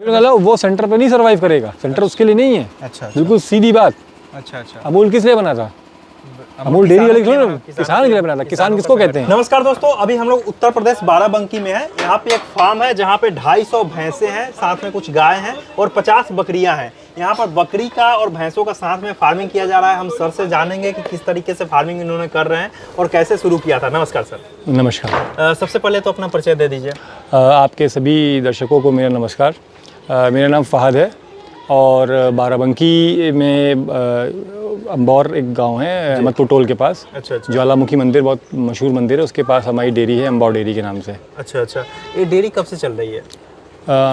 नमस्कार दोस्तों, अभी हम लोग उत्तर प्रदेश बाराबंकी में है। यहाँ पे एक फार्म है जहाँ पे 250 भैंसे हैं, साथ में कुछ गाय हैं और 50 बकरियां हैं। यहाँ पर बकरी का और भैंसों का साथ में फार्मिंग किया जा रहा है। हम सर से जानेंगे कि किस तरीके से फार्मिंग इन्होंने कर रहे हैं और कैसे शुरू किया था। नमस्कार सर। नमस्कार। सबसे पहले तो अपना परिचय दे दीजिए। आपके सभी दर्शकों को मेरा नमस्कार। मेरा नाम फ़हद है और बाराबंकी में अम्बौर एक गांव है, अहमदपुर टोल के पास। अच्छा। ज्वालामुखी मंदिर बहुत मशहूर मंदिर है, उसके पास हमारी डेयरी है, अम्बौर डेयरी के नाम से। अच्छा अच्छा। ये डेयरी कब से चल रही है?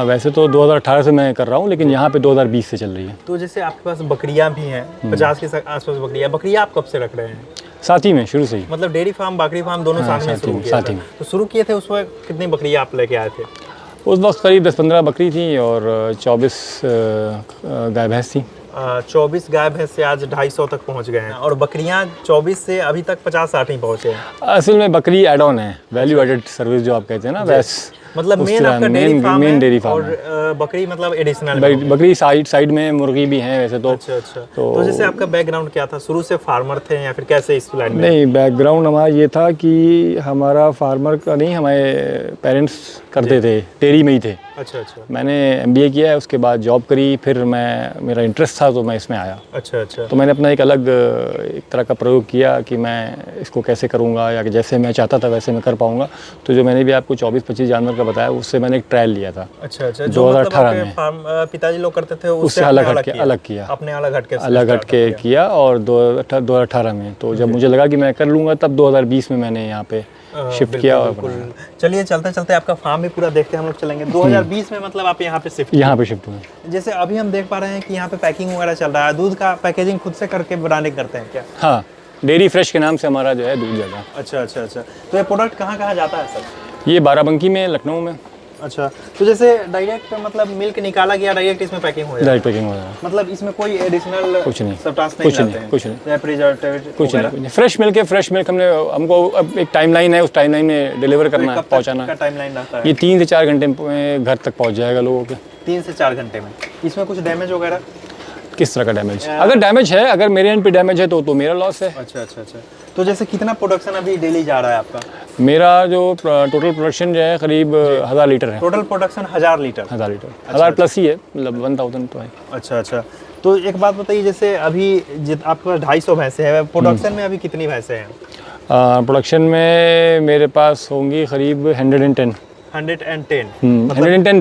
वैसे तो 2018 से मैं कर रहा हूँ, लेकिन यहाँ पे 2020 से चल रही है। तो जैसे आपके पास बकरियाँ भी हैं, 50 के आसपास बकरियाँ आप कब से रख रहे हैं? साथ ही में, शुरू से ही। मतलब डेयरी फार्म बकरी फार्म दोनों साथ में शुरू किया? तो शुरू किए थे, उस वक्त कितनी बकरियाँ आप लेके आए थे? उस वक्त करीब 10-15 बकरी थी और 24 गाय भैंस थी। 24 गाय भैंस से आज 250 तक पहुंच गए हैं और बकरियां 24 से अभी तक 50-60 ही पहुंचे हैं। असल में बकरी एड ऑन है, वैल्यू एडेड सर्विस जो आप कहते हैं ना, वैसे मतलब मेन आपका डेयरी फार्म है और बकरी मतलब एडिशनल। बकरी साइड में मुर्गी भी हैं वैसे तो। अच्छा अच्छा। तो जैसे आपका बैकग्राउंड क्या था? शुरू से फार्मर थे या फिर कैसे इस लाइन में? नहीं, बैकग्राउंड हमारा ये था कि हमारा फार्मर का नहीं, हमारे पेरेंट्स करते थे, डेयरी में ही थे। अच्छा अच्छा। मैंने MBA किया है, उसके बाद जॉब करी, फिर मेरा इंटरेस्ट था तो मैं इसमें आया। अच्छा अच्छा। तो मैंने अपना एक तरह का प्रयोग किया कि मैं इसको कैसे करूँगा या कि जैसे मैं चाहता था वैसे मैं कर पाऊँगा। तो जो मैंने भी आपको 24-25 जानवर का बताया, उससे मैंने एक ट्रायल लिया था। अच्छा अच्छा। 2018 में पिताजी लोग करते थे उससे अलग किया, अपने अलग हटके किया और 2018 में तो जब मुझे लगा कि मैं कर लूँगा, तब 2020 में मैंने यहाँ पे शिफ्ट किया। और चलिए चलते चलते आपका फार्म भी पूरा देखते हैं हम लोग, चलेंगे। 2020 में मतलब आप यहाँ पे शिफ्ट हुए। जैसे अभी हम देख पा रहे हैं कि यहाँ पे पैकिंग वगैरह चल रहा है। दूध का पैकेजिंग खुद से करके ब्रांडिंग करते हैं क्या? हाँ, डेयरी फ्रेश के नाम से हमारा जो है दूध जाता है। अच्छा अच्छा अच्छा। तो ये प्रोडक्ट कहाँ कहाँ जाता है सर? ये बाराबंकी में, लखनऊ में। अच्छा। तो जैसे डायरेक्ट मतलब मिल्क निकाला गया, डायरेक्ट इसमें पैकिंग हो जाए? डायरेक्ट पैकिंग हो जाए। मतलब इसमें कोई एडिशनल कुछ नहीं, कुछ नहीं। फ्रेश मिल्क हमको अब एक टाइमलाइन है, उस टाइमलाइन में डिलीवर करना है, पहुंचाना है। टाइमलाइन रहता है? ये 3 से 4 घंटे में घर तक पहुंच जाएगा लोगों के। 3 से 4 घंटे में। इसमें कुछ डैमेज वगैरह? किस तरह का डैमेज? अगर डैमेज है, अगर मेरे एंड पे डैमेज है तो मेरा लॉस है। अच्छा अच्छा अच्छा। तो जैसे कितना प्रोडक्शन अभी डेली जा रहा है आपका? मेरा जो टोटल प्रोडक्शन जो है करीब 1000 लीटर है। Total production 1000 litre? 1000 litre. 1000 plus ही है, मतलब 1000 तो है। अच्छा अच्छा। तो एक बात बताइए, जैसे अभी आपके पास 250 भैंसे हैं, प्रोडक्शन में अभी कितनी भैंसे हैं? प्रोडक्शन में मेरे पास होंगी करीब 110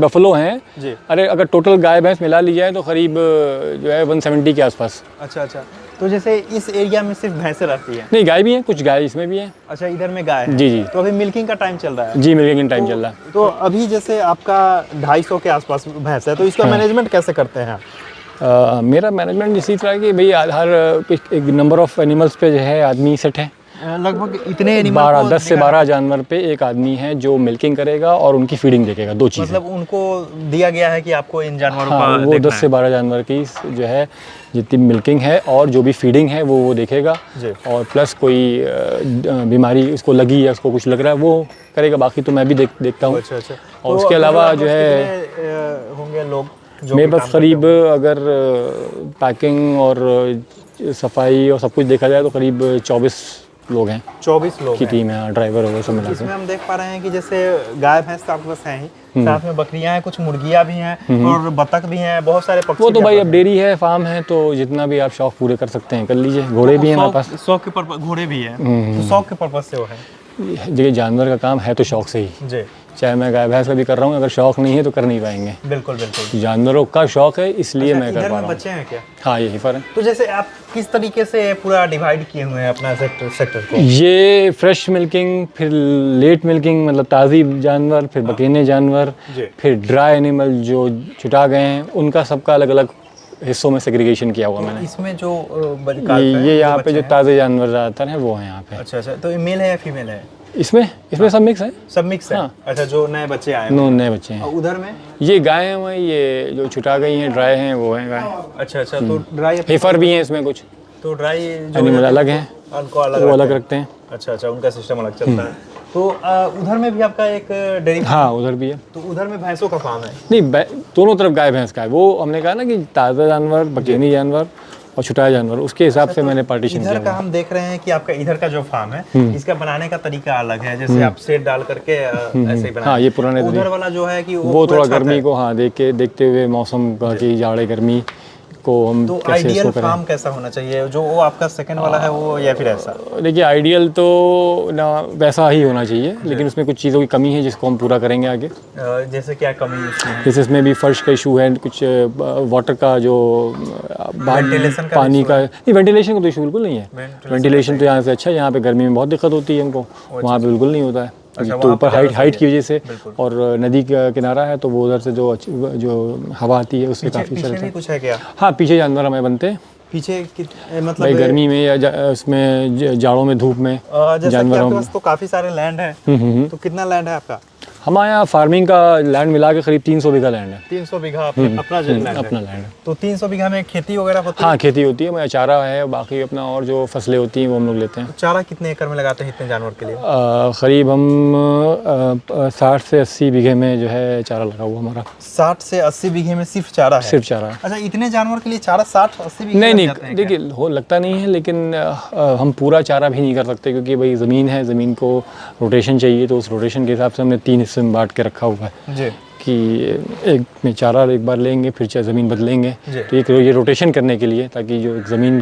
बफलो हैं जी। अरे अगर टोटल गाय भैंस मिला ली जाए तो करीब जो है 170 के आसपास। अच्छा अच्छा। तो जैसे इस एरिया में सिर्फ भैंसे रहती है? नहीं, गाय भी है, कुछ गाय इसमें भी है। अच्छा, इधर में गाय है? जी जी। तो अभी मिल्किंग का टाइम चल रहा है? जी, मिल्किंग टाइम चल रहा है। तो अभी जैसे आपका 250 के आसपास भैंस है, तो इसका मैनेजमेंट कैसे करते हैं? मेरा मैनेजमेंट इसी तरह की, भाई हर एक नंबर ऑफ एनिमल्स पे जो है आदमी सेट है। लगभग इतने 10 से 12 जानवर पे एक आदमी है जो मिल्किंग करेगा और उनकी फीडिंग देखेगा। 2 चीज़ मतलब उनको दिया गया है कि आपको इन जानवरों का वो 10 से 12 जानवर की जो है जितनी मिल्किंग है और जो भी फीडिंग है वो देखेगा। और प्लस कोई बीमारी उसको लगी या उसको कुछ लग रहा है वो करेगा, बाकी तो मैं भी देखता हूँ। अच्छा अच्छा। और उसके अलावा जो है होंगे लोग मेरे पास करीब, अगर पैकिंग और सफाई और सब कुछ देखा जाए तो करीब 24 लोग हैं। 24 लोग की टीम है, ड्राइवर वगैरह सब मिला के। इसमें हम देख पा रहे हैं कि जैसे गाय भैंस आपके पास हैं ही, साथ में बकरियां हैं, कुछ मुर्गियां भी हैं और बतख भी हैं, बहुत सारे पक्षी। वो तो भाई अब डेयरी है, फार्म है, तो जितना भी आप शौक पूरे कर सकते हैं कर लीजिए। घोड़े भी हैं हमारे पास। शौक के पर्पस घोड़े भी हैं, तो शौक के पर्पस से वो है। देखिए, जानवर का काम है तो शौक से ही जी। चाहे मैं गाय भैंस का भी कर रहा हूँ, अगर शौक नहीं है तो कर नहीं पाएंगे। बिल्कुल बिल्कुल। जानवरों का शौक है इसलिए मैं कर पा रहा हूँ। बच्चे हैं क्या? हाँ, यही फर्क है। तो जैसे आप किस तरीके से पूरा डिवाइड किए हुए हैं अपना सेक्टर को? ये फ्रेश मिल्किंग, फिर लेट मिल्किंग मतलब ताज़ी जानवर, फिर बकीने जानवर, फिर ड्राई एनिमल जो छुटा गए हैं, उनका सबका अलग अलग हिस्सों में सेग्रीगेशन किया हुआ मैंने। इसमें जो ये यहाँ पे जो ताज़े जानवर ज़्यादातर हैं वो हैं यहाँ पे। अच्छा अच्छा। तो ये मेल है या फीमेल है? इसमें सब मिक्स है। सब मिक्स है? हाँ। अच्छा, जो नए बच्चे आए हैं? नए बच्चे हैं। उधर में ये गाय हैं, वहीं ये जो छुटा गई हैं ड्राई हैं वो हैं गाय। अच्छा अच्छा। तो ड्राई हेफर भी हैं इसमें कुछ। तो ड्राई एनिमल अलग हैं, उनको वो अलग रखते हैं। अच्छा अच्छा, उनका सिस्टम अलग चलता है। तो उधर में भी आपका एक डेयरी, हाँ उधर भी है। तो उधर में भैंसों का फार्म है? नहीं, दोनों तरफ गाय भैंस का है। वो हमने कहा ना कि ताज़ा जानवर, बकेनी जानवर और छुटाया जानवर, उसके हिसाब से मैंने पार्टीशन किया। इधर का हम देख रहे हैं कि आपका इधर का जो फार्म है इसका बनाने का तरीका अलग है, जैसे आप शेड डाल करके ऐसे ही बनाते हैं। हाँ, ये पुराने उधर वाला जो है कि वो थोड़ा गर्मी को देखते हुए मौसम की जाड़े गर्मी को हम तो कैसे आइडियल इसको करें। फार्म कैसा होना चाहिए, जो वो आपका सेकंड वाला है वो, या फिर ऐसा? देखिए आइडियल तो ना वैसा ही होना चाहिए, लेकिन उसमें कुछ चीज़ों की कमी है जिसको हम पूरा करेंगे आगे। जैसे क्या कमी उसमें है? जैसे इसमें भी फर्श का इशू है, कुछ वाटर का जो वेंटिलेशन का पानी का नहीं, वेंटिलेशन का तो इशू बिल्कुल नहीं है। वेंटिलेशन तो यहाँ से अच्छा है, यहाँ पे गर्मी में बहुत दिक्कत होती है हमको, वहाँ पे बिल्कुल नहीं होता है। तो ऊपर हाइट की वजह से और नदी का किनारा है, तो वो उधर से जो हवा आती है उससे काफ़ी पीछे भी कुछ है क्या? हाँ, पीछे जानवर हमें बनते हैं पीछे मतलब भाई, गर्मी में या उसमें जाड़ों में, धूप में जानवर। आपके पास तो काफी सारे लैंड है, तो कितना लैंड है आपका? हमारे यहाँ फार्मिंग का लैंड मिला के करीब 300 बीघा लैंड है। 300 बीघा अपना लैंड है? अपना लैंड है। तो 300 बीघा में खेती वगैरह होती है? हाँ, खेती होती है, चारा है, बाकी अपना और जो फसलें होती हैं वो हम लोग लेते हैं। तो चारा कितने एकड़ में लगाते हैं इतने जानवर के लिए? करीब हम 60 से 80 बीघे में जो है चारा लगा हुआ हमारा। 60 से 80 बीघे में सिर्फ चारा है? सिर्फ चारा है। अच्छा, इतने जानवर के लिए चारा 60-80 बीघे? नहीं, देखिए लगता नहीं है, लेकिन हम पूरा चारा भी नहीं कर सकते, क्योंकि भाई ज़मीन है, ज़मीन को रोटेशन चाहिए, तो उस रोटेशन के हिसाब से हमने 3 हिस्से में बांट के रखा हुआ है जी, कि एक में चारा एक बार लेंगे, फिर ज़मीन बदलेंगे, तो ये रोटेशन करने के लिए, ताकि जो ज़मीन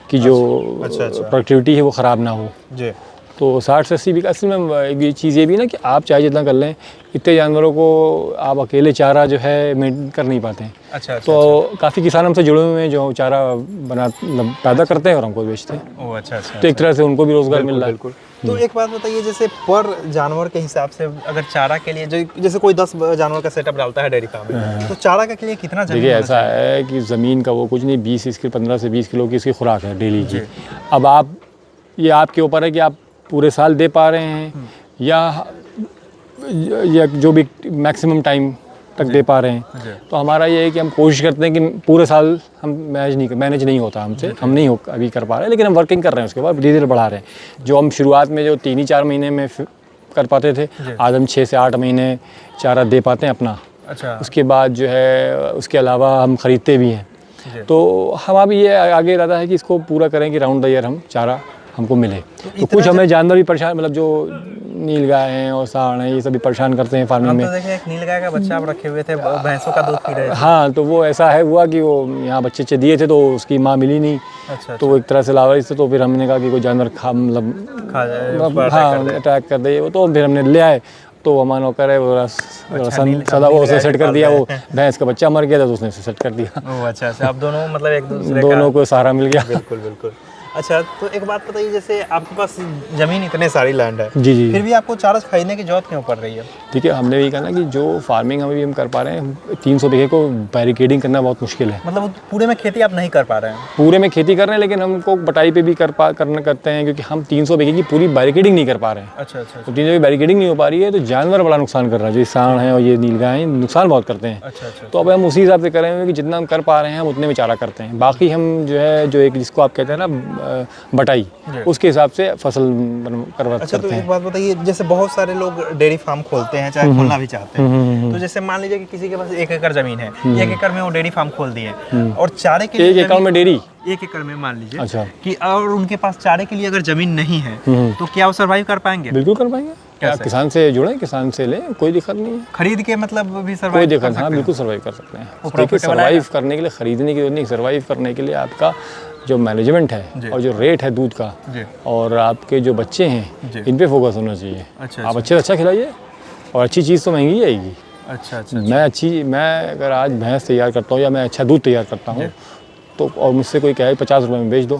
की जो प्रोडक्टिविटी है वो ख़राब ना हो जी। तो 60 से 80 बीघा। असल में एक चीज़ ये भी ना कि आप चाहे जितना कर लें, इतने जानवरों को आप अकेले चारा जो है मेंटेन कर नहीं पाते हैं। अच्छा, तो काफ़ी किसान हमसे जुड़े हुए हैं जो चारा पैदा करते हैं और हमको बेचते हैं। अच्छा। तो एक तरह से उनको भी रोज़गार मिल रहा है। तो एक बात बताइए, जैसे पर जानवर के हिसाब से अगर चारा के लिए जैसे कोई 10 जानवर का सेटअप डालता है डेयरी फार्म में, तो चारा के लिए कितना जमीन? देखिए ऐसा है कि ज़मीन का वो कुछ नहीं, 15 से 20 किलो की इसकी खुराक है डेली की। अब ये आपके ऊपर है कि आप पूरे साल दे पा रहे हैं या जो भी मैक्सिमम टाइम तक दे पा रहे हैं। तो हमारा ये है कि हम कोशिश करते हैं कि पूरे साल हम मैनेज नहीं होता हमसे, हम नहीं अभी कर पा रहे हैं, लेकिन हम वर्किंग कर रहे हैं, उसके बाद धीरे धीरे बढ़ा रहे हैं। जो हम शुरुआत में जो 3-4 महीने में कर पाते थे, आज हम 6 से 8 महीने चारा दे पाते हैं अपना। अच्छा। उसके बाद जो है उसके अलावा हम ख़रीदते भी हैं। तो हमारा भी ये आगे इरादा है कि इसको पूरा करें कि राउंड द ईयर हम चारा हमको मिले। तो कुछ हमें जानवर भी परेशान, मतलब जो नील गाय हैं और सांड हैं, ये सभी परेशान करते हैं फार्मिंग में। तो देखिए एक नील गाय का बच्चा आप रखे हुए थे, भैंसों का दूध पी रहे थे। हाँ, तो वो ऐसा हुआ कि वो यहाँ बच्चे दिए थे तो उसकी माँ मिली नहीं। अच्छा। तो वो एक तरह से लावारिस थे, तो फिर हमने कहा कि कोई जानवर अटैक कर दे, तो फिर हमने ले आए। तो हमारा नौकर है वो सदा वो उसे सेट कर दिया, वो भैंस का बच्चा मर गया था तो उसने उसे सेट कर दिया। अच्छा, आप दोनों मतलब एक दूसरे दोनों को सहारा मिल गया। बिल्कुल। अच्छा, तो एक बात बताइए, जैसे आपके पास ज़मीन इतने सारी लैंड है, जी, फिर भी आपको चारा खरीदने की जरूरत क्यों पड़ रही है? ठीक है, हमने भी कहा ना कि जो फार्मिंग हम कर पा रहे हैं, 300 बीघे को बैरिकेडिंग करना बहुत मुश्किल है। मतलब पूरे में खेती आप नहीं कर पा रहे हैं? पूरे में खेती कर रहे हैं, लेकिन हमको बटाई पे भी करते हैं, क्योंकि हम 300 बीघे की पूरी बैरिकेडिंग नहीं कर पा रहे हैं। अच्छा। तो 300 की बैरिकेडिंग नहीं हो पा रही है, तो जानवर बड़ा नुकसान कर रहा है, जो सांड है और ये नीलगाय हैं, नुकसान बहुत करते हैं। अच्छा। तो अब हम उसी हिसाब से करेंगे कि जितना हम कर पा रहे हैं हम उतने में चारा करते हैं। बाकी हम जो है जो एक जिसको आप कहते हैं ना बटाई, उसके हिसाब से फसल करवाते हैं। अच्छा, तो एक बात बताइए, जैसे बहुत सारे लोग डेयरी फार्म खोलते हैं, चाहे खोलना भी चाहते हैं, तो जैसे मान लीजिए कि किसी के पास 1 एकड़ जमीन है, 1 एकड़ में वो डेयरी फार्म खोल दिए और चारे के लिए 1 एकड़ में डेयरी 1 एकड़ में मान लीजिए। अच्छा। कि और उनके पास चारे के लिए अगर जमीन नहीं है, तो क्या वो सर्वाइव कर पाएंगे? बिल्कुल कर पाएंगे। क्या किसान से जुड़े, किसान से लें, कोई दिक्कत नहीं है। खरीद के मतलब भी सर्वाइव कोई दिक्कत, हाँ बिल्कुल सर्वाइव कर सकते हैं। सर्वाइव करने के लिए खरीदने की जरूरत नहीं, सर्वाइव करने के लिए आपका जो मैनेजमेंट है और जो रेट है दूध का और आपके जो बच्चे हैं, इन पे फोकस होना चाहिए। आप अच्छे से अच्छा खिलाइए, और अच्छी चीज़ तो महंगी आएगी। अच्छा। मैं अगर आज भैंस तैयार करता हूँ या मैं अच्छा दूध तैयार करता हूँ, तो और मुझसे कोई कहे 50 रुपये में बेच दो,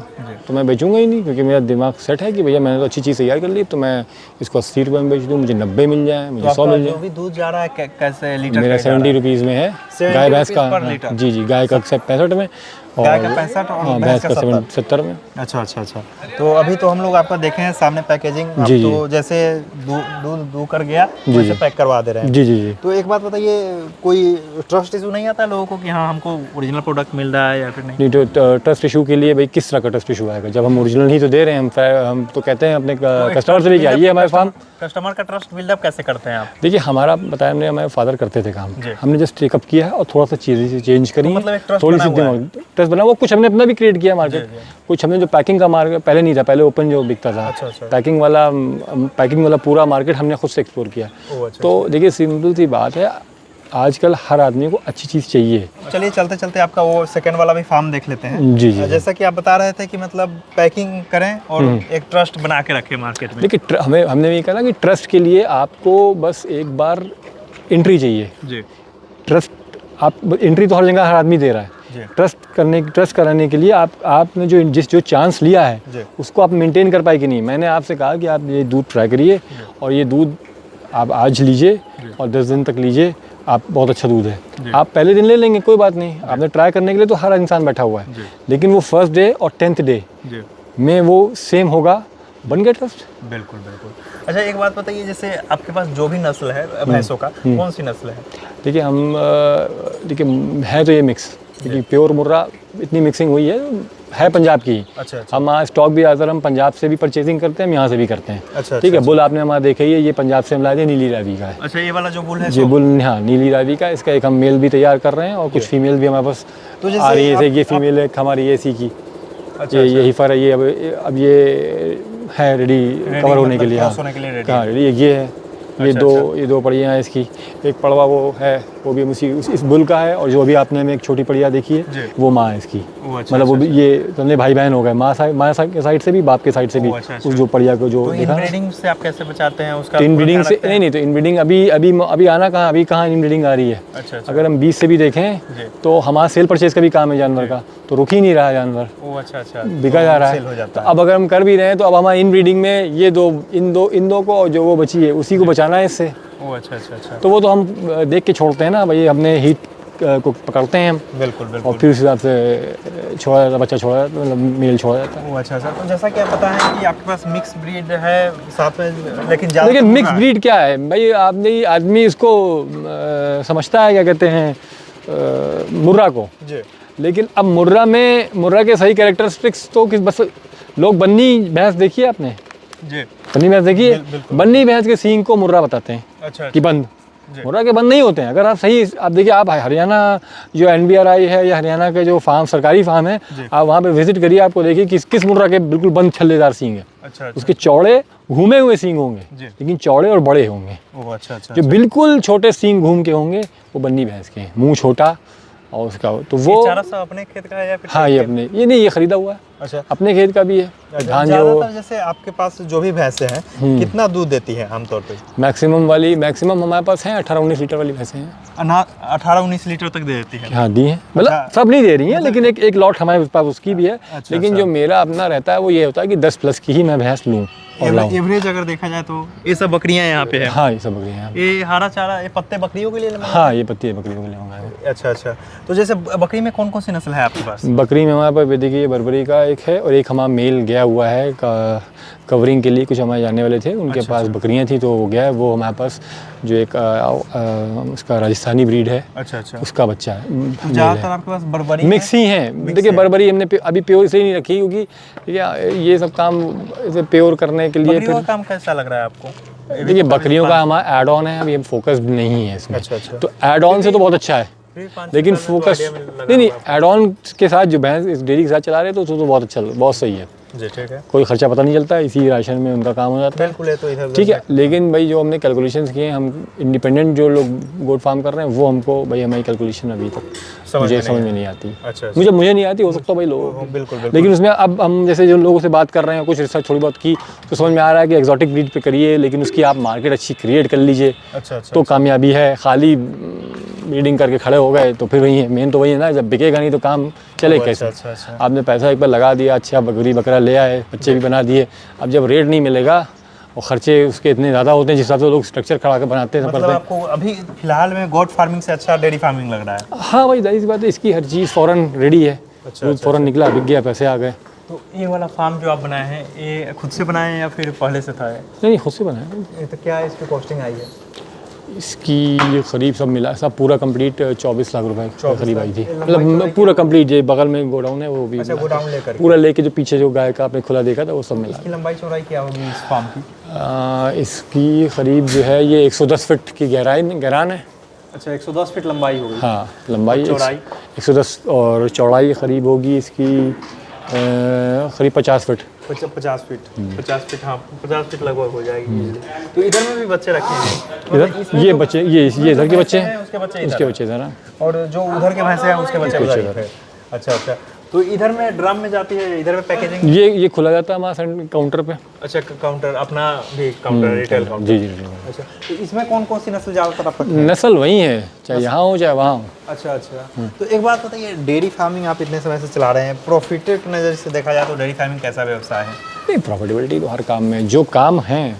तो मैं बेचूंगा ही नहीं, क्योंकि मेरा दिमाग सेट है कि भैया मैंने तो अच्छी चीज़ तैयार कर ली, तो मैं इसको 80 रुपये में बेच दूँ, मुझे 90 मिल जाए, मुझे 100 मिल जाए। जो भी दूध जा रहा है कैसे लीटर? मेरा 70 रुपीज़ में है गाय भैंस का। जी, गाय का 65 में गाय का 65 और भैंस का 70 में। अच्छा अच्छा अच्छा। तो अभी तो हम लोग आपका देखे हैं सामने पैकेजिंग, जी, तो जैसे दूध दू कर गया वैसे पैक करवा दे रहे हैं। जी जी जी। तो एक बात बताइए, कोई ट्रस्ट इशू नहीं आता लोगों को कि हाँ हमको ओरिजिनल प्रोडक्ट मिल रहा है या फिर नहीं? नहीं, तो ट्रस्ट इशू के लिए भाई किस तरह का ट्रस्ट इशू आएगा? जब हम ओरिजिनल ही तो दे रहे हैं, हम तो कहते हैं अपने कस्टमर से भी कि आइए हमारे फार्म। कस्टमर का ट्रस्ट बिल्डअप कैसे करते हैं आप? देखिए, हमारा बताया हमने, हमारे फादर करते थे काम, हमने जस्ट टेकअप किया है और थोड़ा सा चीज़ें चेंज करी, मतलब थोड़ी सी ट्रस्ट बना। वो कुछ हमने अपना भी क्रिएट किया मार्केट, कुछ हमने जो पैकिंग का मार्केट पहले नहीं था, पहले ओपन जो बिकता था, पैकिंग वाला पूरा मार्केट हमने खुद से एक्सप्लोर किया। तो देखिए, सिंपल सी बात है, आजकल हर आदमी को अच्छी चीज़ चाहिए। चलिए चलते चलते आपका वो सेकंड वाला भी फार्म देख लेते हैं। जी जी। जैसा कि आप बता रहे थे कि मतलब पैकिंग करें और एक ट्रस्ट बना के रखें मार्केट में। देखिए, हमने ये कहा ना कि ट्रस्ट के लिए आपको बस एक बार एंट्री चाहिए जी। ट्रस्ट, आप एंट्री तो हर जगह हर आदमी दे रहा है। ट्रस्ट कराने के लिए आपने जो चांस लिया है उसको आप मेंटेन कर पाए कि नहीं। मैंने आपसे कहा कि आप ये दूध ट्राई करिए और ये दूध आप आज लीजिए और 10 दिन तक लीजिए, आप बहुत अच्छा दूध है। आप पहले दिन ले लेंगे कोई बात नहीं, आपने ट्राई करने के लिए तो हर इंसान बैठा हुआ है, लेकिन वो फर्स्ट डे और 10th डे में वो सेम होगा, बन गया ट्रस्ट। बिल्कुल बिल्कुल। अच्छा, एक बात बताइए, जैसे आपके पास जो भी नस्ल है भैंसों का, कौन सी नस्ल है? देखिए, है तो ये मिक्स, क्योंकि प्योर मुर्रा इतनी मिक्सिंग हुई है पंजाब की। अच्छा। हम आज स्टॉक भी ज़्यादातर हम पंजाब से भी परचेजिंग करते हैं, हम यहाँ से भी करते हैं। अच्छा। ठीक है। बुल आपने हमारा देखा ही है, ये पंजाब से हम लाए थे, नीली रावी का है। अच्छा, ये वाला जो बुल है ये बुल, हाँ, नीली रावी का। इसका एक हम मेल भी तैयार कर रहे हैं और कुछ फीमेल भी हमारे पास आ रही है। ये फीमेल है हमारी एसी की। अच्छा, ये हिफर है, ये अब ये है रेडी कवर होने के लिए। हाँ, रेडी। ये है, ये दो पड़ियाँ हैं इसकी। एक पड़वा वो है, वो भी इस बुल का है, और जो अभी आपने में एक छोटी पड़िया देखी है वो माँ है इसकी। मतलब वो भी ये समझे भाई बहन हो गए, माँ के साइड से भी, बाप के साइड से भी। उस जो पड़िया को जो इनब्रीडिंग से आप कैसे बचाते हैं उसका? इनब्रीडिंग से नहीं, तो इनब्रीडिंग अभी आना कहाँ, अभी कहाँ इनब्रीडिंग आ रही है। अगर हम 20 से भी देखें तो हमारा सेल परचेज का भी काम है जानवर का, तो रुक ही नहीं रहा है जानवर, बिका जा रहा है। तो अब अगर हम कर भी रहे हैं तो अब हमारे इनब्रीडिंग में ये इन दो को, और जो वो बची है उसी को बचाना है इससे। अच्छा। तो वो तो हम देख के छोड़ते हैं ना भाई, हमने हीट को पकड़ते हैं हम। बिल्कुल। और फिर उस हिसाब से छोड़ा जाता, बच्चा छोड़ा जाता, मतलब मेल छोड़ा जाता है। अच्छा। तो जैसा कि आप बताएं कि आपके पास मिक्स ब्रीड है साथ में, लेकिन मिक्स ब्रीड क्या है भाई, आदमी इसको समझता है, क्या कहते हैं, मुर्रा को। लेकिन अब मुर्रा के सही कैरेक्टरिस्टिक्स तो बस लोग बन्नी भैंस देखिए आपने जी, बन्नी भैंस देखिए, बन्नी भैंस के सींग को मुर्रा बताते हैं। अच्छा। कि बंद, मुर्रा के बंद नहीं होते हैं। अगर आप देखिए, आप हरियाणा जो NBRI है या हरियाणा के जो फार्म, सरकारी फार्म है, आप वहाँ पे विजिट करिए, आपको देखिए किस मुर्रा के बिल्कुल बंद छल्लेदार सींग है। अच्छा। उसके चौड़े घूमे हुए सींग होंगे, लेकिन चौड़े और बड़े होंगे। अच्छा। जो बिल्कुल छोटे सींग घूम के होंगे वो बन्नी भैंस के हैं, मुँह छोटा और उसका। तो वो चारा सा अपने खेत का है या फिर? हाँ, ये अपने, ये नहीं, ये खरीदा हुआ है। अच्छा। अपने खेत का भी है। धान ज्यादातर जैसे आपके पास जो भी भैंसें हैं कितना दूध देती है आमतौर पे? मैक्सिमम हमारे पास है 18-19 लीटर वाली भैंसें हैं। 18-19 लीटर तक दे देती है? हाँ, दी है। मतलब सब नहीं दे रही हैं, लेकिन एक लॉट हमारे पास उसकी भी है। लेकिन जो मेरा अपना रहता है वो ये होता है कि 10+ की ही मैं भैंस लूँ। एवरेज अगर देखा जाए तो ये सब बकरियां यहाँ पे है? हाँ, ये सब बकरियां। ये हरा चारा, ये पत्ते बकरियों के लिए? हाँ, ये पत्ते बकरियों के लिए मंगाए। अच्छा। तो जैसे बकरी में कौन सी नस्ल है आपके पास? बकरी में हमारे पास देखिए बर्बरी का एक है, और एक हमारा मेल गया हुआ है कवरिंग के लिए, कुछ हमारे जानने वाले थे, उनके पास बकरियां थी तो वो गया है। वो हमारे पास जो एक उसका राजस्थानी ब्रीड है, अच्छा, उसका बच्चा है। ज़्यादातर आपके पास बर्बरी मिक्स ही है। देखिए, बर्बरी हमने अभी प्योर इसलिए नहीं रखी क्योंकि ये सब काम इसे प्योर करने के लिए। फिर काम कैसा लग रहा है आपको? देखिए, बकरियों का हमारा एड ऑन है, अभी हम फोकस नहीं है इसमें। अच्छा। तो एड ऑन से तो बहुत अच्छा है, लेकिन फोकस नहीं, एड ऑन के साथ जो भैंस इस डेयरी के साथ चला रहे तो बहुत अच्छा, बहुत सही है जी। ठीक है। कोई खर्चा पता नहीं चलता, इसी राशन में उनका काम हो जाता है। बिल्कुल है, तो इधर ठीक है। लेकिन भाई जो हमने कैलकुलेशंस किए, हम इंडिपेंडेंट जो लोग गोट फार्म कर रहे हैं, वो हमको भाई हमारी कैलकुलेशन अभी तक मुझे समझ में नहीं आती। अच्छा। मुझे नहीं आती, हो सकता है भाई लोग। बिल्कुल। लेकिन उसमें अब हम जैसे जो लोगों से बात कर रहे हैं, कुछ रिसर्च थोड़ी बहुत की, तो समझ में आ रहा है कि एक्जॉटिक ब्रीड पे करिए, लेकिन उसकी आप मार्केट अच्छी क्रिएट कर लीजिए। अच्छा। तो कामयाबी है। खाली ब्रीडिंग करके खड़े हो गए तो फिर वही है, मेन तो वही है ना, जब बिकेगा नहीं तो काम चले कैसे? अच्छा। आपने पैसा एक बार लगा दिया, अच्छा बकरा ले आए, बच्चे भी बना दिए, अब जब रेट नहीं मिलेगा और खर्चे उसके इतने ज़्यादा होते हैं, जिस हिसाब से लोग स्ट्रक्चर खड़ा कर बनाते हैं। मतलब आपको अभी फिलहाल में गोट फार्मिंग से अच्छा डेयरी फार्मिंग लग रहा है? हाँ भाई, जाहिर सी बात है, इसकी हर चीज़ फ़ौरन रेडी है। दूध फ़ौरन निकला, बिक गया, पैसे आ गए। तो ये वाला फार्म जो आप बनाए हैं, ये खुद से बनाए हैं या फिर पहले से था? नहीं, खुद से बनाया। ये तो क्या है, इसकी कॉस्टिंग आई है? इसकी करीब सब मिला, सब पूरा कंप्लीट 24 लाख रुपए के करीब आई थी। मतलब पूरा कंप्लीट, ये बगल में गोडाउन है वो भी। अच्छा, गोडाउन लेकर पूरा लेके जो पीछे जो गाय का आपने खुला देखा था वो सब मिला। इसकी लंबाई चौड़ाई क्या होगी इस फार्म की? इसकी करीब जो है ये 110 फीट की गहरान है। अच्छा, 110 फीट लंबाई होगी। हाँ, लंबाई चौड़ाई 110 और चौड़ाई करीब होगी इसकी करीब 50 फीट। 50 फीट 50 फीट, हाँ 50 फीट लगभग हो जाएगी। तो इधर में भी बच्चे रखे हैं? इधर ये बच्चे, ये इधर के बच्चे हैं, उसके बच्चे इधर ना, और जो उधर के भैंसे हैं उसके बच्चे उधर हैं। अच्छा अच्छा, तो इधर में ड्रम में जाती है, इधर में पैकेजिंग? ये खुला जाता है हमारे काउंटर पे। अच्छा, काउंटर अपना भी काउंटर, रिटेल काउंटर। जी। अच्छा, तो इसमें कौन कौन सी नस्ल ज़्यादातर आप? नस्ल वही है, चाहे यहाँ हो चाहे वहाँ हो। अच्छा। तो एक बात बताइए, डेयरी फार्मिंग आप इतने समय से चला रहे हैं, प्रॉफिटेड की नज़र से देखा जाए तो डेयरी फार्मिंग कैसा व्यवसाय है? नहीं, प्रॉफिटेबिलिटी तो हर काम में, जो काम है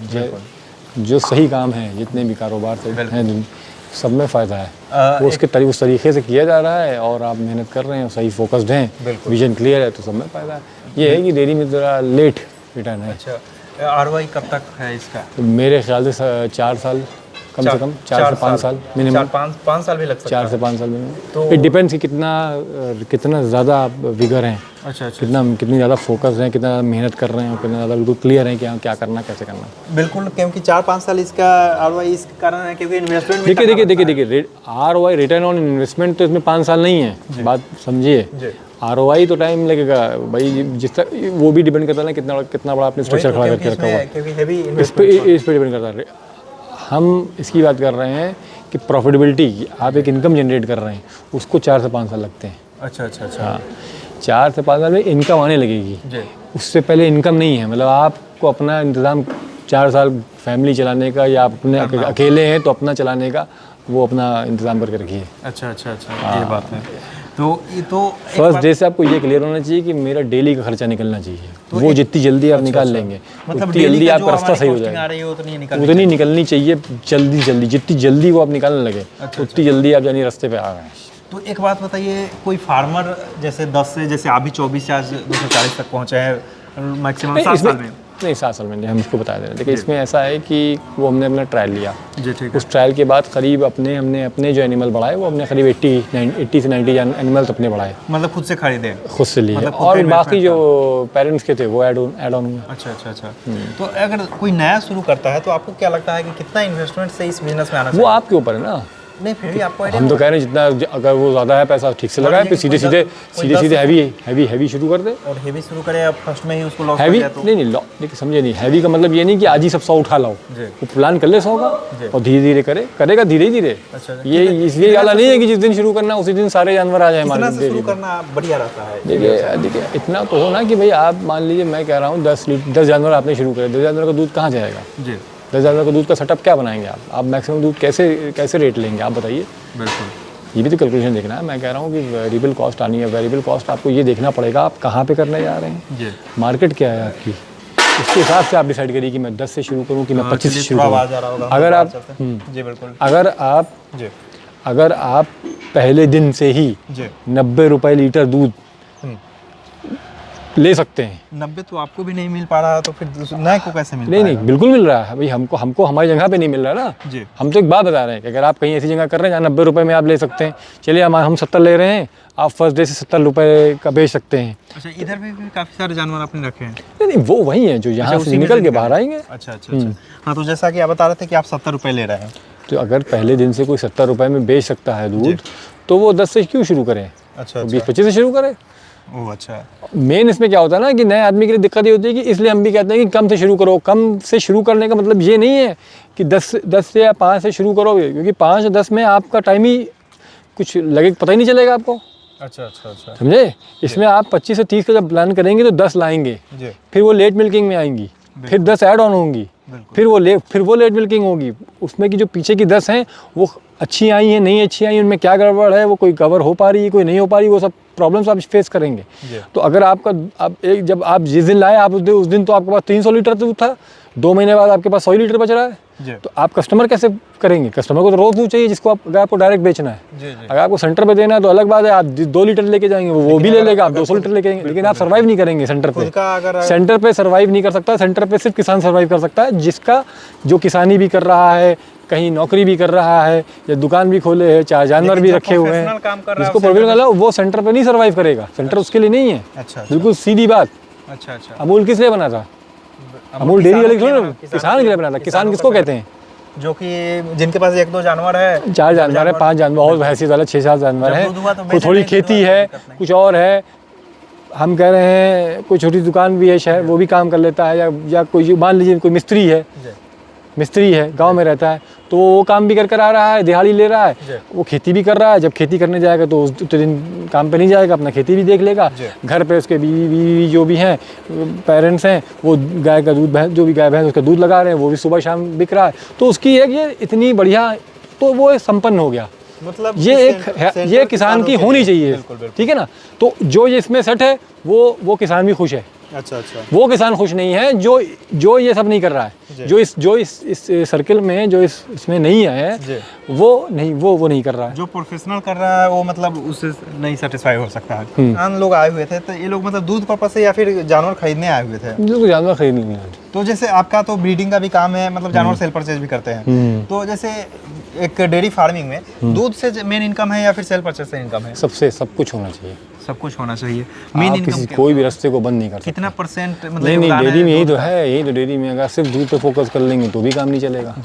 जो सही काम है, जितने भी कारोबार से हैं सब में फ़ायदा है। वो उस तरीके से किया जा रहा है और आप मेहनत कर रहे हैं, सही फोकस्ड हैं, विजन क्लियर है, तो सब में फ़ायदा है। ये है कि डेयरी में ज़रा लेट रिटर्न है। अच्छा, ROI कब तक है इसका? तो मेरे ख्याल से 4 साल कम से कम, 4 से 5 साल मिनिमम। 5 साल भी लग सकता है। 4 से 5 साल मिनिमम। तो इट डिपेंड्स कि कितना ज़्यादा आप विगर हैं, अच्छा, कितनी ज़्यादा फोकस है, कितना मेहनत कर रहे हैं और कितना ज़्यादा बिल्कुल क्लियर है कि हाँ क्या करना, कैसे करना। बिल्कुल, क्योंकि 4-5 साल इसका ROI इस कारण है क्योंकि इन्वेस्टमेंट। देखिए ROI, रिटर्न ऑन इन्वेस्टमेंट, तो इसमें 5 साल नहीं है, बात समझिए। ROI तो टाइम लगेगा भाई, जिस तक वो भी डिपेंड करता है ना कितना बड़ा आपने स्ट्रक्चर खड़ा करके रखा हुआ है, इस पर डिपेंड करता है। हम इसकी बात कर रहे हैं कि प्रॉफिटेबिलिटी, आप एक इनकम जनरेट कर रहे हैं, उसको 4 से 5 साल लगते हैं। अच्छा। हाँ, 4 से 5 साल में इनकम आने लगेगी, उससे पहले इनकम नहीं है। मतलब आपको अपना इंतज़ाम 4 साल फैमिली चलाने का, या आप अपने अकेले हैं तो अपना चलाने का, वो अपना इंतज़ाम करके रखिए। अच्छा, ये बात है। तो फर्स्ट डे से आपको ये क्लियर होना चाहिए कि मेरा डेली का खर्चा निकलना चाहिए। तो वो जितनी जल्दी आप निकाल लेंगे, उतनी जल्दी आपका रास्ता सही हो जाएगा। उतनी निकलनी चाहिए जल्दी, जितनी जल्दी वो आप निकालने लगे, उतनी जल्दी आप जानी रास्ते पे आ गए। तो एक बात बताइए, कोई फार्मर जैसे 10 से, जैसे अभी 24 से आज 240 तक पहुँचे हैं मैक्सिमम 7 साल में? नहीं, 7 साल में हम इसको बता दें। देखिए, इसमें ऐसा है कि वो हमने अपना ट्रायल लिया जी, ठीक है। उस ट्रायल के बाद करीब हमने अपने जो एनिमल बढ़ाए, वो हमने करीब 80 से 90 एनिमल्स अपने बढ़ाए। मतलब खुद से खरीदे? खुद से लिए, और बाकी जो पेरेंट्स के थे वो ऐड ऑन हुए। अच्छा। तो अगर कोई नया शुरू करता है तो आपको क्या लगता है कि कितना इन्वेस्टमेंट से इस बिजनेस में आना चाहिए? वो आपके ऊपर है ना। नहीं, फिर भी आपको हम तो कह रहे हैं जितना, अगर वो ज़्यादा है पैसा ठीक से लगाए, फिर सीधे हैवी शुरू कर दे। और हैवी शुरू करे, आप फर्स्ट में ही उसको लॉस हैवी नहीं, देखिए समझे नहीं, हैवी का मतलब ये नहीं कि आज ही सब 100 उठा लाओ। वो प्लान कर ले 100 का, और धीरे करेगा धीरे। ये इसलिए ज़्यादा नहीं है कि जिस दिन शुरू करना उसी दिन सारे जानवर आ जाए हमारे। शुरू करना बढ़िया रहता है। देखिए इतना तो हो ना कि भाई आप मान लीजिए, मैं कह रहा हूँ 10 जानवर आपने शुरू करे, 10 जानवर का दूध कहाँ जाएगा? 10 जानवर का दूध का सेटअप क्या बनाएंगे आप मैक्सिमम दूध कैसे रेट लेंगे, आप बताइए। बिल्कुल, ये भी तो कैलकुलेशन देखना है। मैं कह रहा हूँ कि वेरिएबल कॉस्ट आनी है, वेरिएबल कॉस्ट आपको ये देखना पड़ेगा आप कहाँ पे करने जा रहे हैं, मार्केट क्या है आपकी, उसके हिसाब से आप डिसाइड करिए कि मैं 10 से शुरू करूँ कि मैं 25 से शुरू करूँ। अगर आप पहले दिन से ही 90 रुपये लीटर दूध ले सकते हैं। 90 तो आपको भी नहीं मिल पा रहा, तो फिर नए को कैसे मिल? नहीं, बिल्कुल मिल रहा है भाई, हमको हमारी जगह पे नहीं मिल रहा ना जी। हम तो एक बात बता रहे हैं कि अगर आप कहीं ऐसी जगह कर रहे हैं जहाँ 90 रुपये में आप ले सकते हैं, चलिए हम 70 ले रहे हैं, आप फर्स्ट डे से 70 रुपये का बेच सकते हैं। अच्छा, इधर भी काफ़ी सारे जानवर आपने रखे हैं? नहीं, वो वही है जो यहाँ से निकल के बाहर आएंगे। अच्छा। हाँ, तो जैसा कि आप बता रहे थे कि आप 70 रुपये ले रहे हैं, तो अगर पहले दिन से कोई 70 रुपये में बेच सकता है दूध, तो वो 10 से क्यों शुरू करें? अच्छा, 20-25 से शुरू करें। ओह अच्छा। मेन इसमें क्या होता है ना कि नए आदमी के लिए दिक्कत ये होती है कि इसलिए हम भी कहते हैं कि कम से शुरू करो। कम से शुरू करने का मतलब ये नहीं है कि 10 से या 5 से शुरू करोगे, क्योंकि 5 या 10 में आपका टाइम ही कुछ लगे, पता ही नहीं चलेगा आपको। अच्छा, समझे? इसमें आप 25 से 30 का जब प्लान करेंगे तो 10 लाएंगे, फिर वो लेट मिल्किंग में आएंगी, फिर 10 ऐड ऑन होंगी, फिर वो लेट मिल्किंग होगी। उसमें की जो पीछे की 10 हैं वो अच्छी आई हैं, नहीं अच्छी आई हैं, उनमें क्या गड़बड़ है, वो कोई कवर हो पा रही है, कोई नहीं हो पा रही, वो सब प्रॉब्लम्स आप फेस करेंगे। तो अगर जब आप जिस दिन लाए, आप उस दिन तो आपके पास 300 लीटर दूध था, 2 महीने बाद आपके पास 100 लीटर बच रहा है, तो आप कस्टमर कैसे करेंगे? कस्टमर को तो रोज दूध चाहिए, जिसको आप, अगर आपको डायरेक्ट बेचना है। अगर आपको सेंटर पे देना है तो अलग बात है, आप 2 लीटर लेके जाएंगे, वो भी ले लेगा, आप 200 लीटर लेके आएंगे, लेकिन आप सर्वाइव नहीं करेंगे सेंटर पे। सेंटर पे सर्वाइव नहीं कर सकता। सेंटर पे सिर्फ किसान सर्वाइव कर सकता है, जिसका जो किसानी भी कर रहा है, कहीं नौकरी भी कर रहा है, या दुकान भी खोले है, 4 जानवर भी रखे हुए हैं, जिसको प्रोफेशनल है वो सेंटर पे नहीं सर्वाइव करेगा। सेंटर उसके लिए नहीं है। बिल्कुल सीधी बात। अमूल किस लिए बना था? अमूल डेयरी वाले किसान के लिए बना था। किसान किसको कहते हैं? जो कि जिनके पास 1-2 जानवर है, 4 जानवर है, 5 जानवर और हैसियत वाला 6-7 जानवर है, कोई थोड़ी खेती है, कुछ और है। हम कह रहे हैं कोई छोटी दुकान भी है शहर, वो भी काम कर लेता है, या कोई मान लीजिए कोई मिस्त्री है गांव में रहता है, तो वो काम भी कर आ रहा है, दिहाड़ी ले रहा है, वो खेती भी कर रहा है। जब खेती करने जाएगा तो उस दिन काम पे नहीं जाएगा, अपना खेती भी देख लेगा। घर पे उसके बीवी जो भी हैं, पेरेंट्स हैं, वो गाय का दूध, जो भी गाय भैंस उसका दूध लगा रहे हैं, वो भी सुबह शाम बिक रहा है। तो उसकी एक ये इतनी बढ़िया, तो वो संपन्न हो गया। मतलब ये किसान की होनी चाहिए, ठीक है ना। तो जो ये इसमें सेट है, वो किसान भी खुश है। अच्छा। वो किसान खुश नहीं है जो ये सब नहीं कर रहा है, जो इस सर्किल में, जो इसमें नहीं है, वो नहीं कर रहा है। जो प्रोफेशनल कर रहा है वो मतलब उससे नहीं सेटिस्फाई हो सकता है। आम लोग आए हुए थे, तो ये लोग मतलब दूध पर्पस से या फिर जानवर खरीदने आए हुए थे? जो जानवर खरीदने आए थे। तो जैसे आपका तो ब्रीडिंग का भी काम है, मतलब जानवर सेल परचेज भी करते हैं। तो जैसे एक डेयरी फार्मिंग में दूध से मेन इनकम है या फिर सेल परचेज से इनकम है? सबसे सब कुछ होना चाहिए। सब कुछ होना चाहिए। मेन इनकम कोई भी रास्ते को बंद नहीं कर सकते। कितना परसेंट मतलब? नहीं, डेयरी में यही तो है, यही तो डेयरी में अगर सिर्फ दूध पे फोकस कर लेंगे तो भी काम नहीं चलेगा।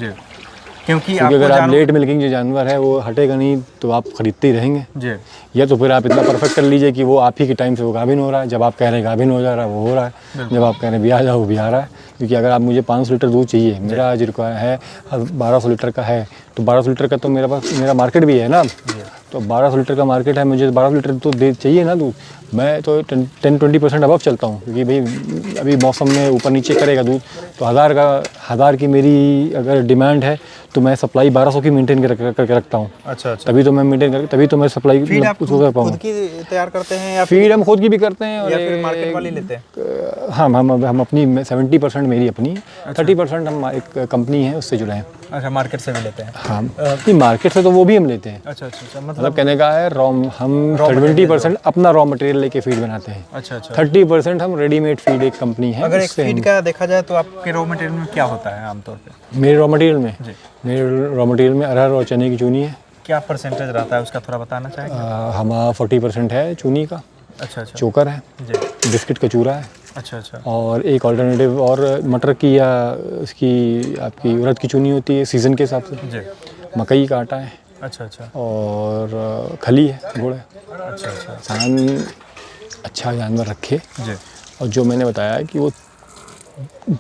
क्योंकि अगर आप लेट मिल्किंग जो जानवर है वो हटेगा नहीं, तो आप खरीदते ही रहेंगे। या तो फिर आप इतना परफेक्ट कर लीजिए कि वो आप ही के टाइम से वो गाभिन हो रहा है, जब आप कह रहे हैं गाभिन हो जा रहा है वो हो रहा है, जब आप कह रहे हैं ब्याह जाओ वो ब्याह रहा है। क्योंकि अगर आप मुझे 500 लीटर दूध चाहिए, मेरा आज रिक्वायर है 1200 लीटर का है, तो 1200 लीटर का तो मेरा मार्केट भी है ना। तो 1200 लीटर का मार्केट है, मुझे 1200 लीटर तो चाहिए ना दूध। मैं तो 10-20% अबव चलता हूँ, क्योंकि भाई अभी मौसम में ऊपर नीचे करेगा दूध, तो 1000 की मेरी अगर डिमांड है तो मैं सप्लाई 1200 की मेंटेन करके रखता हूँ। अच्छा। तभी तो मैं मेंटेन करके, तभी तो मैं सप्लाई फीड आप खुद की तैयार करते हैं या फीड हम खुद की भी करते हैं, या फिर मार्केट वाली लेते हैं? हम अपनी 70% मेरी अपनी, 30% हम एक कंपनी है उससे जुड़े हैं। अच्छा, मार्केट से भी लेते हैं? हाँ, नहीं मार्केट से तो वो भी हम लेते हैं। अच्छा। मतलब कहने का है हम 20% अपना रॉ मटेरियल लेके फीड बनाते हैं। अच्छा। 30% हम रेडीमेड फीड, एक कंपनी है। अगर एक फीड का देखा जाए तो आपके रॉ मटेरियल में क्या होता है आमतौर पे? मेरे रॉ मटेरियल में अरहर और चने की चूनी है। क्या परसेंटेज रहता है उसका, थोड़ा बताना चाहेंगे? हमारा 40% है चूनी का। अच्छा। चोकर है, बिस्किट का चूरा है। अच्छा। और एक ऑल्टरनेटिव और मटर की या उसकी आपकी उड़द की चूनी होती है सीज़न के हिसाब से। मकई का आटा है। अच्छा। और खली है, गुड़ है। अच्छा। किसान अच्छा जानवर रखे, और जो मैंने बताया है कि वो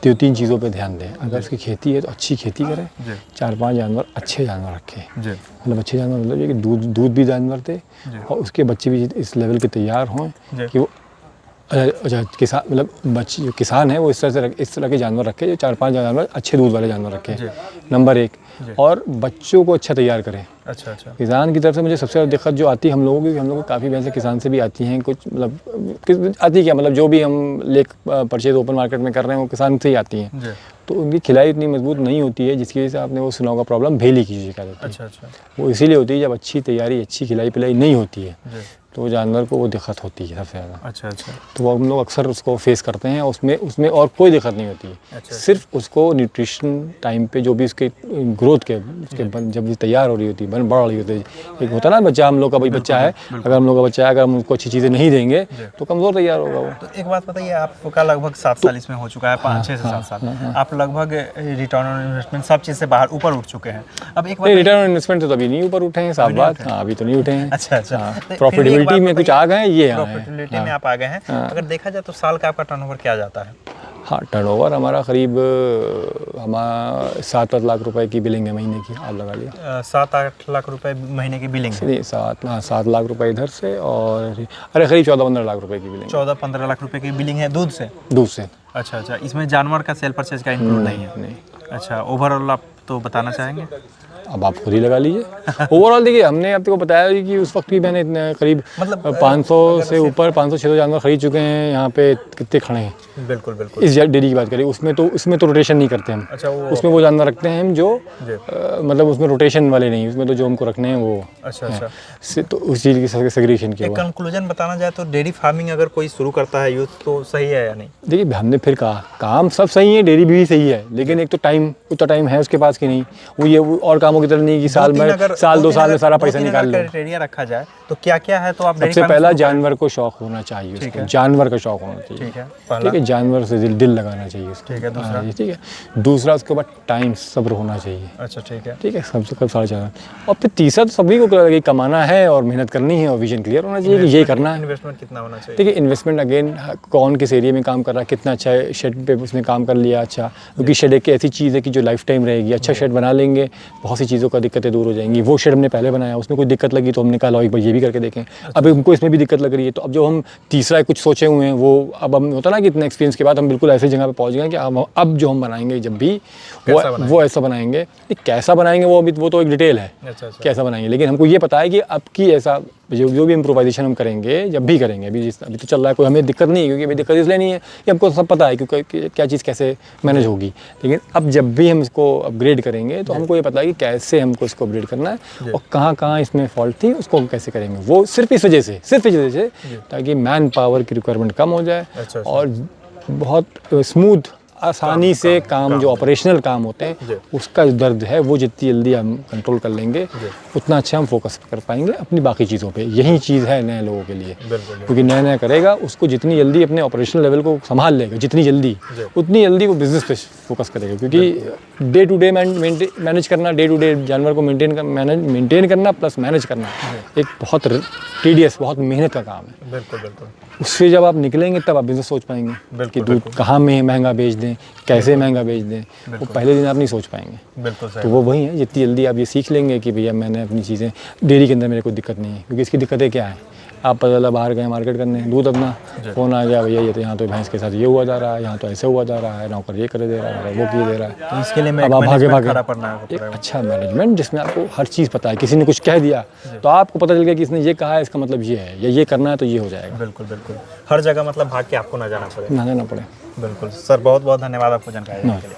2-3 चीज़ों पे ध्यान दें। अगर उसकी खेती है तो अच्छी खेती करें, 4-5 जानवर, अच्छे जानवर रखें। मतलब अच्छे जानवर मतलब ये कि दूध भी जानवर दे, और उसके बच्चे भी इस लेवल के तैयार हों कि वो अच्छा किसान, मतलब बच्चे जो किसान है वो इस तरह के जानवर रखे, जो 4-5 जानवर अच्छे दूध वाले जानवर रखे, नंबर 1। और बच्चों को अच्छा तैयार करें। अच्छा। किसान की तरफ से मुझे सबसे ज़्यादा दिक्कत जो आती है हम लोगों की, हम लोगों को काफ़ी भैंसें किसान से भी आती हैं, कुछ मतलब आती क्या, मतलब जो भी हम परचेज ओपन मार्केट में कर रहे हैं वो किसान से ही आती हैं। तो उनकी खिलाई इतनी मजबूत नहीं होती है, जिसकी वजह से आपने वो सुना होगा प्रॉब्लम भेली की शिकायत होती है। अच्छा। वो इसीलिए होती है जब अच्छी तैयारी, अच्छी खिलाई पिलाई नहीं होती है, तो जानवर को वो दिक्कत होती है सबसे ज़्यादा। अच्छा। तो वो हम लोग अक्सर उसको फेस करते हैं, उसमें और कोई दिक्कत नहीं होती है। सिर्फ उसको न्यूट्रिशन टाइम पे, जो भी उसके ग्रोथ के जब भी तैयार हो रही होती है, बढ़ रही होती है, एक होता है ना बच्चा, हम लोग का भाई बच्चा है, अगर हम लोग का बच्चा है, अगर हम उसको अच्छी चीज़ें नहीं देंगे तो कमज़ोर तैयार होगा वो। तो एक बात बताइए, आपका लगभग 7 साल इसमें हो चुका है, 5-6 से 7 साल, आप लगभग रिटर्न ऑन इन्वेस्टमेंट सब चीज़ से बाहर ऊपर उठ चुके हैं। अब एक रिटर्न ऑन इन्वेस्टमेंट तो अभी नहीं ऊपर उठे हैं, साफ बात। हाँ, अभी तो नहीं उठे हैं। अच्छा। प्रॉफिटेबिलिटी में कुछ आ गए, ये प्रॉफिटेबिलिटी में आप आ गए हैं। अगर देखा जाए तो साल का आपका टर्नओवर क्या जाता है? हाँ, टर्नओवर हमारा करीब 7-8 लाख रुपए की बिलिंग है महीने की, आप लगा लिया। 7-8 लाख रुपए महीने की बिलिंग है? 7 लाख रुपए इधर से, और अरे करीब 14-15 लाख रुपए की बिलिंग। 14-15 लाख रुपए की बिलिंग है दूध से? दूध से। अच्छा। इसमें जानवर का सेल परचेज का इंक्लूड नहीं है? नहीं। अच्छा, ओवरऑल आप तो बताना चाहेंगे? अब आप खुद ही लगा लीजिए। ओवरऑल देखिए, हमने आपको बताया कि उस वक्त भी मैंने इतने करीब मतलब 500 से ऊपर 500-600 जानवर खरीद चुके हैं। यहाँ पे कितने खड़े हैं, बिल्कुल बिल्कुल। इस डेयरी की बात करें, उसमें तो रोटेशन नहीं करते हम। अच्छा, उसमें वो जानवर रखते हैं हम जो मतलब उसमें रोटेशन वाले नहीं, उसमें तो जो हमको रखने हैं वो। अच्छा। तो उस चीज़ की सेग्रीगेशन किया हुआ। कंक्लूजन बताना जाए तो डेयरी फार्मिंग अगर कोई शुरू करता है यूथ तो सही है या नहीं? देखिए, हमने फिर कहा काम सब सही है, डेयरी भी सही है, लेकिन एक तो उतना टाइम है उसके पास कि नहीं। वो और कामों की तरह नहीं कि साल 2 साल में सारा पैसा निकाल लो। क्राइटेरिया रखा जाए तो क्या क्या है? तो आप सबसे पहला जानवर को शौक होना चाहिए, उसको जानवर का शौक होना चाहिए। ठीक है, जानवर से दिल लगाना चाहिए उसको। ठीक है, दूसरा? ठीक है, दूसरा उसके बाद टाइम सब्र होना चाहिए। अच्छा, ठीक है, सबसे कब सारा चाहिए। और फिर तीसरा तो सभी को कमाना है और मेहनत करनी है और विजन क्लियर होना चाहिए कि ये करना है। इन्वेस्टमेंट कितना होना चाहिए? देखिए, इन्वेस्टमेंट अगेन कौन किस एरिया में काम कर रहा है, कितना अच्छा है, शेड पे उसने काम कर लिया अच्छा, क्योंकि शेड एक ऐसी चीज़ है कि जो लाइफ टाइम रहेगी। अच्छा शेड बना लेंगे, बहुत सी चीज़ों का दिक्कतें दूर हो जाएंगी। वो शेड हमने पहले बनाया, उसमें कोई दिक्कत लगी तो हमने कहा लो एक बार ये भी करके देखें। अब हमको इसमें भी दिक्कत लग रही है, तो अब जो हम तीसरा कुछ सोचे हुए हैं वो अब हम होता ना कि इतने एक्सपीरियंस के बाद हम बिल्कुल ऐसी जगह पे पहुंच गए कि अब जो हम बनाएंगे जब भी वो ऐसा बनाएंगे। कैसा बनाएंगे वो तो एक डिटेल है। कैसा बनाएंगे, लेकिन हमको ये पता है कि अब की ऐसा जो भी इम्प्रोवाइजेशन हम करेंगे जब भी करेंगे, अभी तो चल रहा है, कोई हमें दिक्कत नहीं है, क्योंकि अभी दिक्कत इसलिए नहीं है कि हमको सब पता है क्योंकि क्या चीज़ कैसे मैनेज होगी। लेकिन अब जब भी हम इसको अपग्रेड करेंगे तो हमको ये पता है कि कैसे हमको इसको अपग्रेड करना है और कहाँ कहाँ इसमें फॉल्ट थी उसको कैसे करेंगे। वो सिर्फ इस वजह से ताकि मैन पावर की रिक्वायरमेंट कम हो जाए और बहुत स्मूथ आसानी से काम जो ऑपरेशनल काम होते हैं उसका जो दर्द है वो जितनी जल्दी हम कंट्रोल कर लेंगे उतना अच्छा हम फोकस कर पाएंगे अपनी बाकी चीज़ों पे। यही चीज़ है नए लोगों के लिए, क्योंकि नया करेगा उसको जितनी जल्दी अपने ऑपरेशनल लेवल को संभाल लेगा, जितनी जल्दी उतनी जल्दी वो बिजनेस पे फोकस करेगा। क्योंकि डे टू डे मैनेज करना, डे टू डे जानवर को मेंटेन करना प्लस मैनेज करना एक बहुत टीडियस, बहुत मेहनत का काम है। बिल्कुल। उससे जब आप निकलेंगे तब आप बिजनेस सोच पाएंगे कि दूध कहाँ में महंगा बेच दें, कैसे महंगा बेच दें। वो पहले दिन आप नहीं सोच पाएंगे। तो वो वही है, जितनी जल्दी आप ये सीख लेंगे कि भैया मैंने अपनी चीज़ें डेयरी के अंदर मेरे कोई दिक्कत नहीं है, क्योंकि इसकी दिक्कतें क्या है, आप पता चला बाहर गए मार्केट करने दूध अपना, फ़ोन आ गया भैया ये तो यहाँ तो भैंस के साथ ये हुआ जा रहा है, यहाँ तो ऐसे हुआ जा रहा है, नौकर ये कर दे रहा है, वो किए दे रहा है। तो इसके लिए अब आप भागे एक अच्छा मैनेजमेंट जिसमें आपको हर चीज़ पता है। किसी ने कुछ कह दिया तो आपको पता चल गया कि इसने ये कहा है, इसका मतलब ये है, या ये करना है तो ये हो जाएगा। बिल्कुल। हर जगह मतलब भाग के आपको ना जाना पड़े। ना जाना पड़े। बिल्कुल सर, बहुत बहुत धन्यवाद आपको जानकारी देने के लिए।